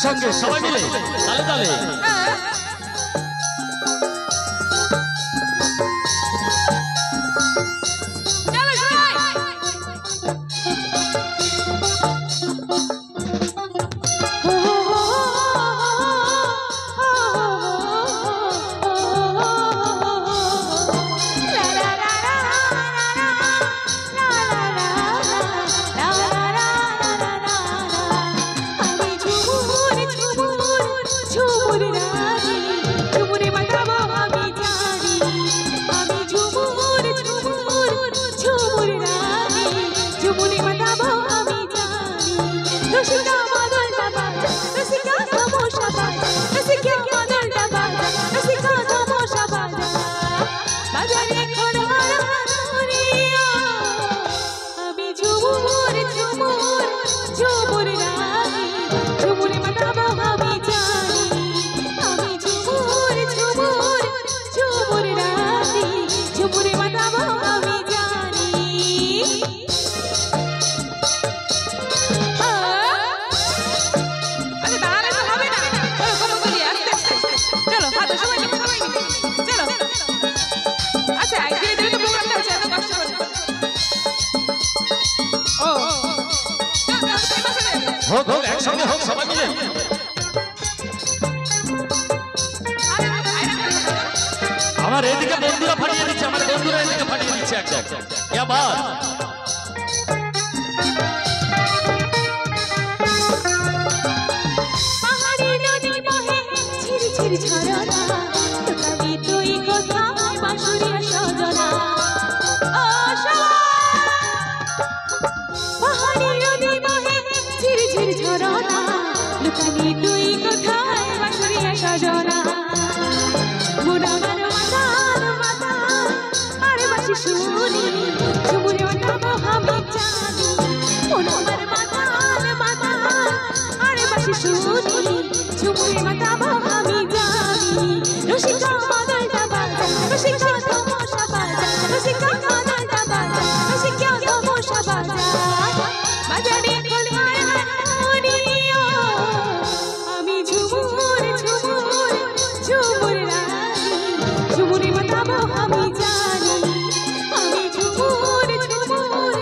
একসঙ্গে সবাই মিলে তালে তালে হোক হোক একসঙ্গে হোক সবাই মিলে আমার এদিকে বন্ধুরা ফাটিয়ে দিচ্ছে আমার বন্ধুরা এদিকে ফাটিয়ে দিচ্ছে একদম क्या बात পাহাড়ি নদী বহে ঝিরি ঝিরি ঝরনা তোকাবি তুই কোথায় বাঁশুরিয়া সজনা পাহাড়ি নদী বহে ঝিরি ঝিরি ঝরনা লুকাবি তুই কোথায় বাঁশুরিয়া সজনা মোরামার মাতাল মাতাল আর বাঁশি শুনি ঝুমুরে মাতাবো আমি জানি মোরামার মাতাল মাতাল আর বাঁশি শুনি ঝুমুরে মাতাবো আমি জানি রসিকা মাদলটা বাজা রসিকা তমসা বাজা রসিকা মাদলটা বাজা রসিকা তমসা বাজা বাজারে খোলায় হারমোনিয়া আমি ঝুমুর ঝুমুর ঝুমুর রানী ঝুমুরে মাতাবো আমি জানি আমি ঝুমুর ঝুমুর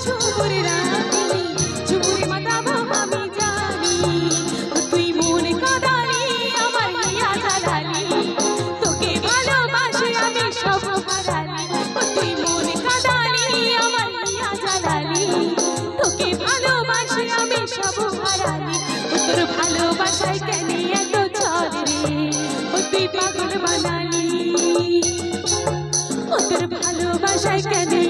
ঝুমুর রানী ঝুমুরে মাতাবো আমি জানি তুই মন কাদালি আমার হিয়া জালালি তোকে ভালোবাসি আমি সব হারালি তুই মন কাদালি আমার হিয়া জালালি তোকে ভালোবাসি আমি সব হারালি তোর ভালোবাসায় কেন এত ছল রে তুই পাগল বানালি তোর ভালোবাসায় কেন এত ছল রে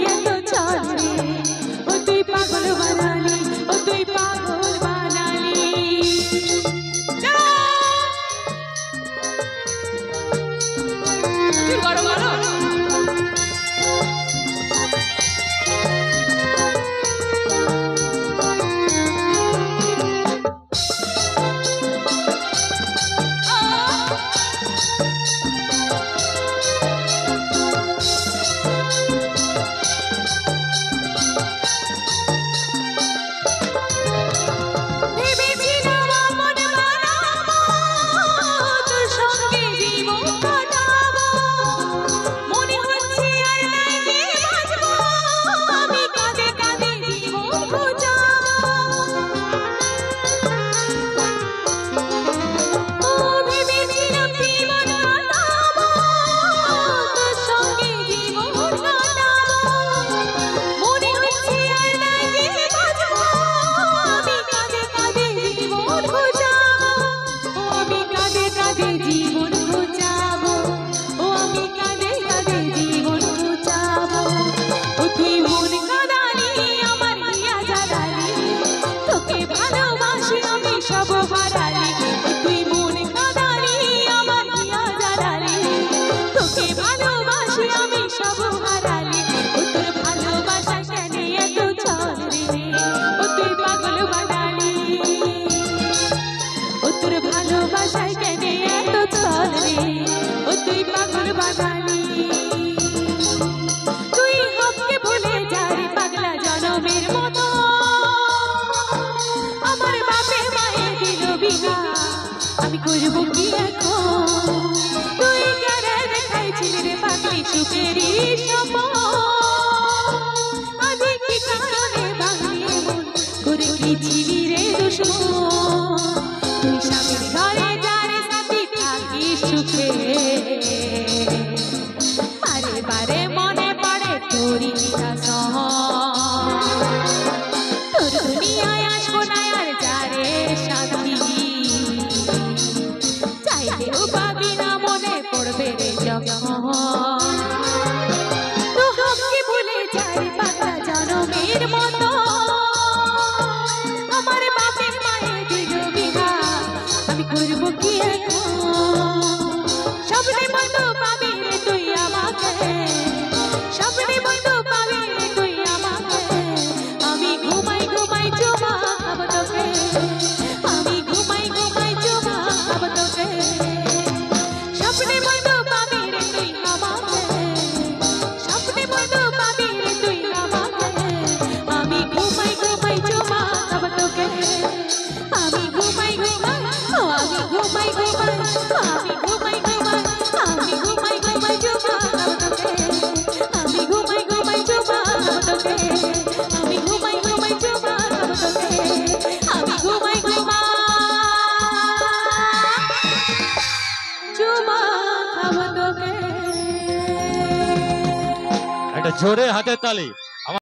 তুই পাগল বানালি তুই পাগল বানালি গরম গরম ছিলি রে দুশ্মন তুই স্বামীর ঘরে যারে সাথী থাকিস সুখে বারে বারে মনে পড়ে তোরই শাসন তোর দুনিয়ায় আসবো না আর যারে সাথী চাইলেও পাবি না মনে পড়বে রে যখন তো হামকে ভুলে যাই পাতা জনমের মতো আমার বাপের মায়ের দিল বিহা আমি করবো কি এখন স্বপ্নে বন্ধু পাবি রে তুই আমাকে স্বপ্নে বন্ধু পাবি রে তুই আমাকে আমি ঘুমাই ঘুমাই চুমা খাবো তোকে আমি ঘুমাই ঘুমাই চুমা খাবো তোকে স্বপ্নে বন্ধু পাবি রে তুই আমাকে স্বপ্নে বন্ধু পাবি রে তুই আমাকে আমি ঘুমাই ঘুমাই চুমা খাবো তোকে আমি ঘুমাই ঘুমাই আমি ঘুমাই ঘুমাই আমি ঘুমাই ঘুমাই আমি ঘুমাই ঘুমাই চুমা খাবো তোকে আমি ঘুমাই ঘুমাই চুমা খাবো তোকে আমি ঘুমাই ঘুমাই চুমা খাবো তোকে আমি ঘুমাই ঘুমাই চুমা খাবো তোকে একটা জোরে হাতের তালি।